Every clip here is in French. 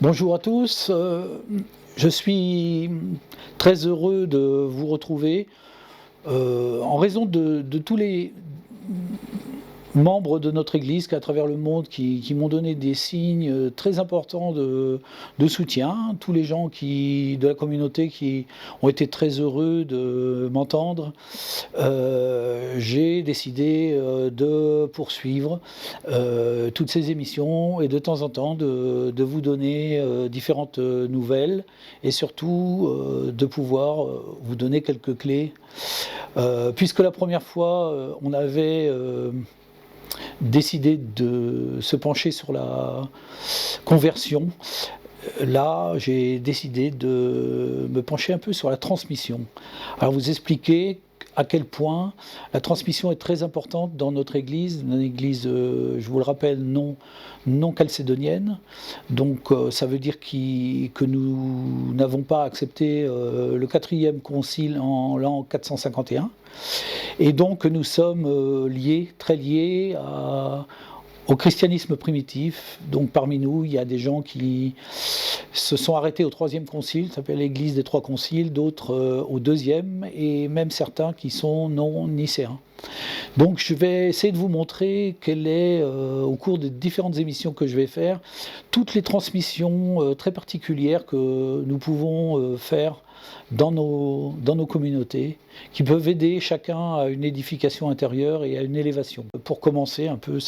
Bonjour à tous, je suis très heureux de vous retrouver en raison de tous les membres de notre Église à travers le monde qui m'ont donné des signes très importants de soutien, tous les gens de la communauté qui ont été très heureux de m'entendre. J'ai décidé de poursuivre toutes ces émissions et de temps en temps de vous donner différentes nouvelles et surtout de pouvoir vous donner quelques clés. Puisque la première fois on avait décidé de se pencher sur la conversion, là j'ai décidé de me pencher un peu sur la transmission. Alors vous expliquer à quel point la transmission est très importante dans notre Église, une Église, je vous le rappelle, non calcédonienne. Donc ça veut dire que nous n'avons pas accepté le 4e concile en l'an 451. Et donc nous sommes très liés au christianisme primitif. Donc parmi nous, il y a des gens qui se sont arrêtés au 3e concile, ça s'appelle l'Église des 3 conciles, d'autres au 2e, et même certains qui sont non-nicéens. Donc je vais essayer de vous montrer quelle est, au cours des différentes émissions que je vais faire, toutes les transmissions très particulières que nous pouvons faire dans nos communautés, qui peuvent aider chacun à une édification intérieure et à une élévation. Pour commencer un peu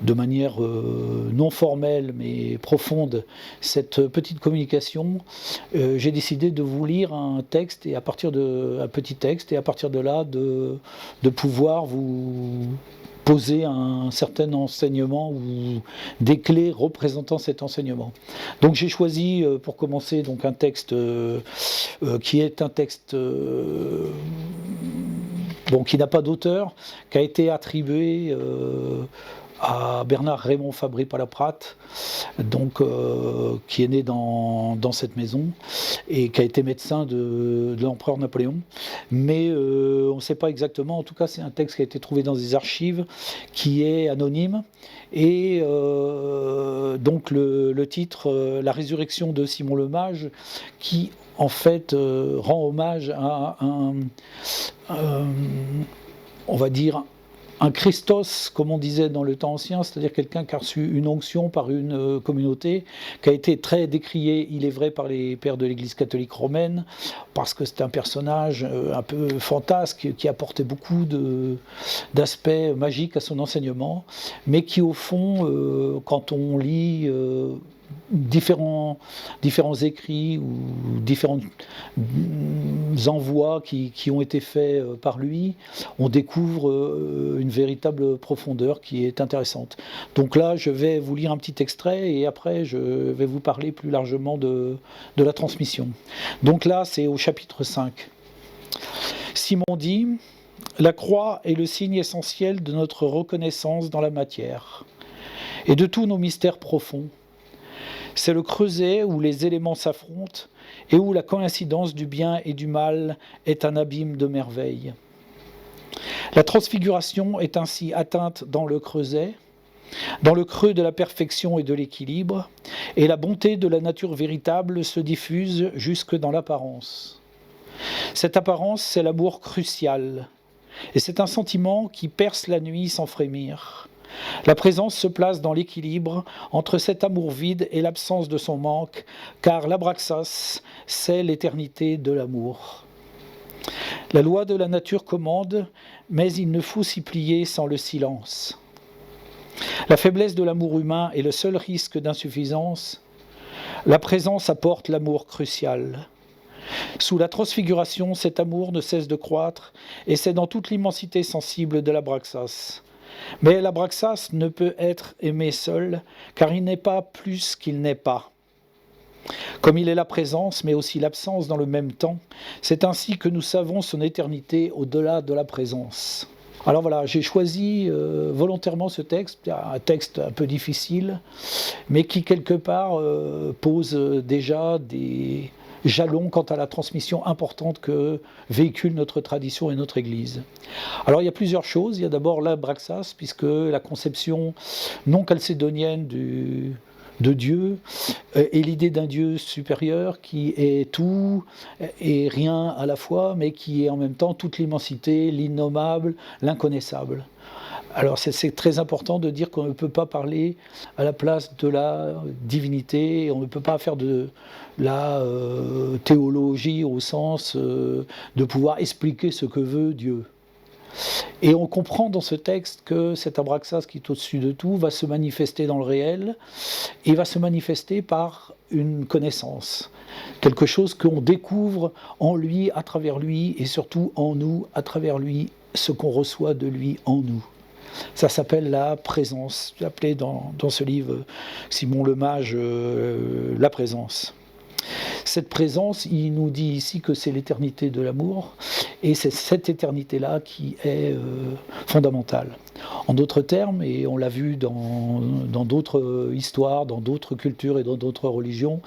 de manière non formelle mais profonde, cette petite communication, j'ai décidé de vous lire un texte et un petit texte, et à partir de là de pouvoir vous poser un certain enseignement ou des clés représentant cet enseignement. Donc j'ai choisi pour commencer donc un texte qui est un texte qui n'a pas d'auteur, qui a été attribué à Bernard Raymond Fabry Palaprate, donc qui est né dans cette maison et qui a été médecin de l'empereur Napoléon. Mais on ne sait pas exactement, en tout cas c'est un texte qui a été trouvé dans des archives, qui est anonyme. Et donc le titre, La résurrection de Simon le Mage, qui en fait rend hommage à on va dire, un Christos, comme on disait dans le temps ancien, c'est-à-dire quelqu'un qui a reçu une onction par une communauté, qui a été très décrié, il est vrai, par les pères de l'Église catholique romaine, parce que c'est un personnage un peu fantasque, qui apportait beaucoup d'aspects magiques à son enseignement, mais qui au fond, quand on lit différents écrits ou différents envois qui ont été faits par lui, on découvre une véritable profondeur qui est intéressante. Donc là, je vais vous lire un petit extrait et après, je vais vous parler plus largement de la transmission. Donc là, c'est au chapitre 5. Simon dit « La croix est le signe essentiel de notre reconnaissance dans la matière et de tous nos mystères profonds. C'est le creuset où les éléments s'affrontent et où la coïncidence du bien et du mal est un abîme de merveilles. La transfiguration est ainsi atteinte dans le creuset, dans le creux de la perfection et de l'équilibre, et la bonté de la nature véritable se diffuse jusque dans l'apparence. Cette apparence, c'est l'amour crucial, et c'est un sentiment qui perce la nuit sans frémir. La présence se place dans l'équilibre entre cet amour vide et l'absence de son manque, car l'abraxas, c'est l'éternité de l'amour. La loi de la nature commande, mais il ne faut s'y plier sans le silence. La faiblesse de l'amour humain est le seul risque d'insuffisance. La présence apporte l'amour crucial. Sous la transfiguration, cet amour ne cesse de croître, et c'est dans toute l'immensité sensible de l'abraxas. Mais l'abraxas ne peut être aimé seul, car il n'est pas plus qu'il n'est pas. Comme il est la présence, mais aussi l'absence dans le même temps, c'est ainsi que nous savons son éternité au-delà de la présence. Alors voilà, j'ai choisi volontairement ce texte, un texte un peu difficile, mais qui quelque part pose déjà des jalons quant à la transmission importante que véhicule notre tradition et notre Église. Alors il y a plusieurs choses. Il y a d'abord l'abraxas, puisque la conception non calcédonienne de Dieu, et l'idée d'un Dieu supérieur qui est tout et rien à la fois, mais qui est en même temps toute l'immensité, l'innommable, l'inconnaissable. Alors c'est très important de dire qu'on ne peut pas parler à la place de la divinité, on ne peut pas faire de la théologie au sens de pouvoir expliquer ce que veut Dieu. Et on comprend dans ce texte que cet abraxas qui est au-dessus de tout va se manifester dans le réel et va se manifester par une connaissance, quelque chose qu'on découvre en lui, à travers lui, et surtout en nous, à travers lui, ce qu'on reçoit de lui en nous. Ça s'appelle la présence, appelé dans ce livre Simon Lemage, la présence. Cette présence, il nous dit ici que c'est l'éternité de l'amour, et c'est cette éternité-là qui est fondamentale. En d'autres termes, et on l'a vu dans d'autres histoires, dans d'autres cultures et dans d'autres religions,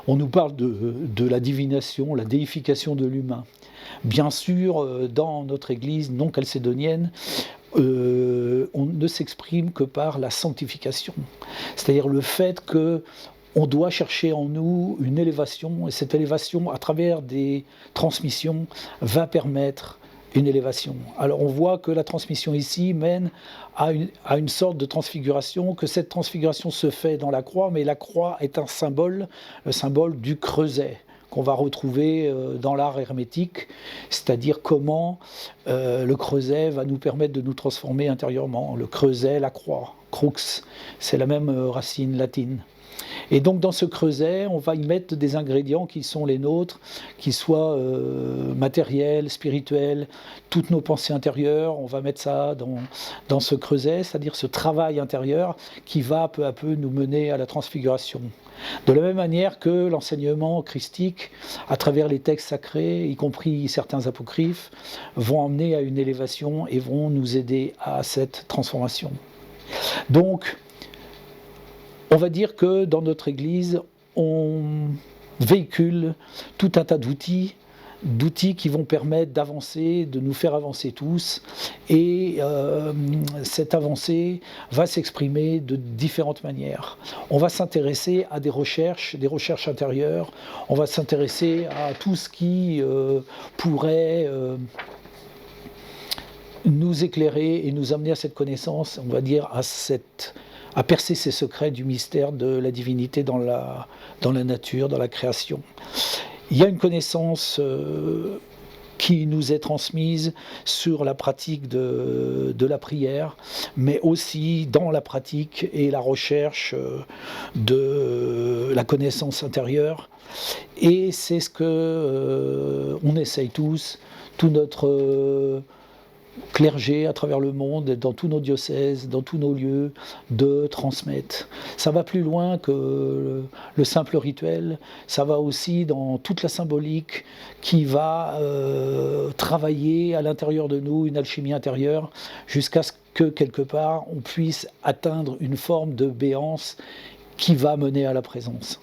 on nous parle de la divination, la déification de l'humain. Bien sûr, dans notre Église non chalcédonienne, on ne s'exprime que par la sanctification, c'est-à-dire le fait que on doit chercher en nous une élévation, et cette élévation, à travers des transmissions, va permettre une élévation. Alors on voit que la transmission ici mène à une sorte de transfiguration, que cette transfiguration se fait dans la croix, mais la croix est un symbole, le symbole du creuset, qu'on va retrouver dans l'art hermétique, c'est-à-dire comment le creuset va nous permettre de nous transformer intérieurement. Le creuset, la croix, crux, c'est la même racine latine. Et donc dans ce creuset, on va y mettre des ingrédients qui sont les nôtres, qui soient matériels, spirituels, toutes nos pensées intérieures, on va mettre ça dans ce creuset, c'est-à-dire ce travail intérieur qui va peu à peu nous mener à la transfiguration. De la même manière que l'enseignement christique, à travers les textes sacrés, y compris certains apocryphes, vont emmener à une élévation et vont nous aider à cette transformation. Donc, on va dire que dans notre Église, on véhicule tout un tas d'outils qui vont permettre d'avancer, de nous faire avancer tous, et cette avancée va s'exprimer de différentes manières. On va s'intéresser à des recherches intérieures, on va s'intéresser à tout ce qui pourrait nous éclairer et nous amener à cette connaissance, on va dire à percer ces secrets du mystère de la divinité dans la nature, dans la création. Il y a une connaissance qui nous est transmise sur la pratique de la prière, mais aussi dans la pratique et la recherche de la connaissance intérieure. Et c'est ce que on essaye tous, tout notre clergé à travers le monde, dans tous nos diocèses, dans tous nos lieux, de transmettre. Ça va plus loin que le simple rituel, ça va aussi dans toute la symbolique qui va travailler à l'intérieur de nous, une alchimie intérieure, jusqu'à ce que quelque part on puisse atteindre une forme de béance qui va mener à la présence.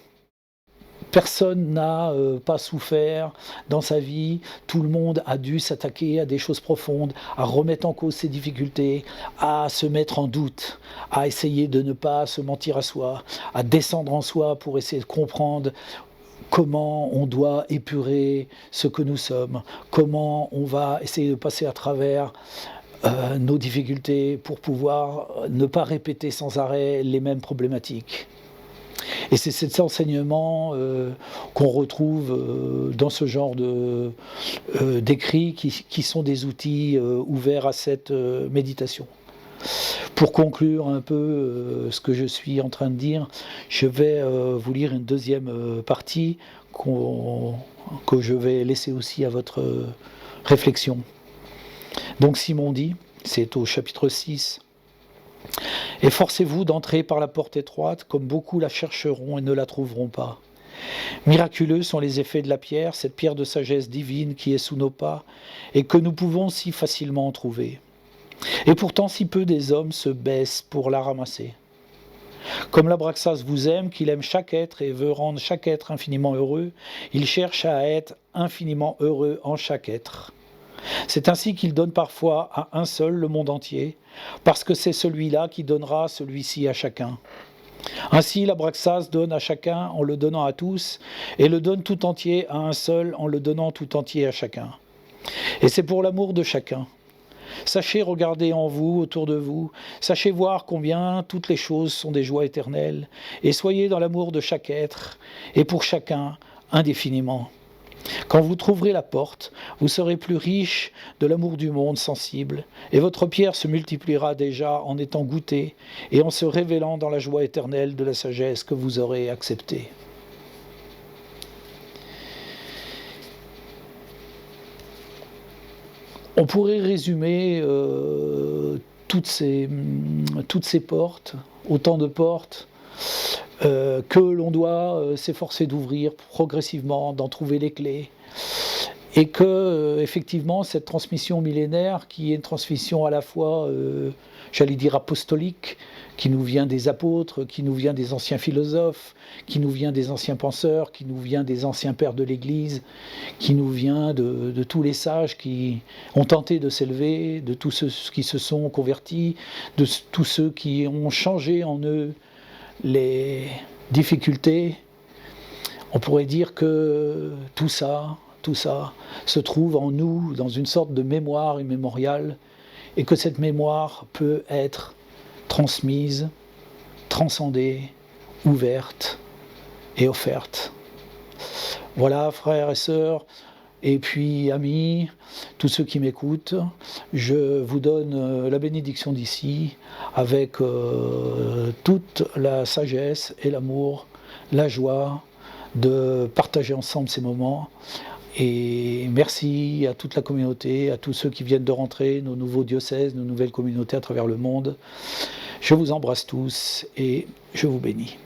Personne n'a pas souffert dans sa vie, tout le monde a dû s'attaquer à des choses profondes, à remettre en cause ses difficultés, à se mettre en doute, à essayer de ne pas se mentir à soi, à descendre en soi pour essayer de comprendre comment on doit épurer ce que nous sommes, comment on va essayer de passer à travers nos difficultés pour pouvoir ne pas répéter sans arrêt les mêmes problématiques. Et c'est cet enseignement qu'on retrouve dans ce genre d'écrits qui sont des outils ouverts à cette méditation. Pour conclure un peu ce que je suis en train de dire, je vais vous lire une deuxième partie que je vais laisser aussi à votre réflexion. Donc Simon dit, c'est au chapitre 6, « Efforcez-vous d'entrer par la porte étroite, comme beaucoup la chercheront et ne la trouveront pas. Miraculeux sont les effets de la pierre, cette pierre de sagesse divine qui est sous nos pas, et que nous pouvons si facilement en trouver. Et pourtant si peu des hommes se baissent pour la ramasser. Comme l'Abraxas vous aime, qu'il aime chaque être et veut rendre chaque être infiniment heureux, il cherche à être infiniment heureux en chaque être. C'est ainsi qu'il donne parfois à un seul le monde entier, parce que c'est celui-là qui donnera celui-ci à chacun. Ainsi, l'Abraxas donne à chacun en le donnant à tous, et le donne tout entier à un seul en le donnant tout entier à chacun. Et c'est pour l'amour de chacun. Sachez regarder en vous, autour de vous, sachez voir combien toutes les choses sont des joies éternelles, et soyez dans l'amour de chaque être, et pour chacun, indéfiniment. Quand vous trouverez la porte, vous serez plus riche de l'amour du monde sensible, et votre pierre se multipliera déjà en étant goûtée, et en se révélant dans la joie éternelle de la sagesse que vous aurez acceptée. On pourrait résumer toutes ces portes, autant de portes, que l'on doit s'efforcer d'ouvrir progressivement, d'en trouver les clés, et que effectivement cette transmission millénaire, qui est une transmission à la fois, j'allais dire apostolique, qui nous vient des apôtres, qui nous vient des anciens philosophes, qui nous vient des anciens penseurs, qui nous vient des anciens pères de l'Église, qui nous vient de tous les sages qui ont tenté de s'élever, de tous ceux qui se sont convertis, de tous ceux qui ont changé en eux les difficultés. On pourrait dire que tout ça se trouve en nous dans une sorte de mémoire immémoriale, et que cette mémoire peut être transmise, transcendée, ouverte et offerte. Voilà, frères et sœurs, et puis amis, tous ceux qui m'écoutent, je vous donne la bénédiction d'ici avec toute la sagesse et l'amour, la joie de partager ensemble ces moments. Et merci à toute la communauté, à tous ceux qui viennent de rentrer, nos nouveaux diocèses, nos nouvelles communautés à travers le monde. Je vous embrasse tous et je vous bénis.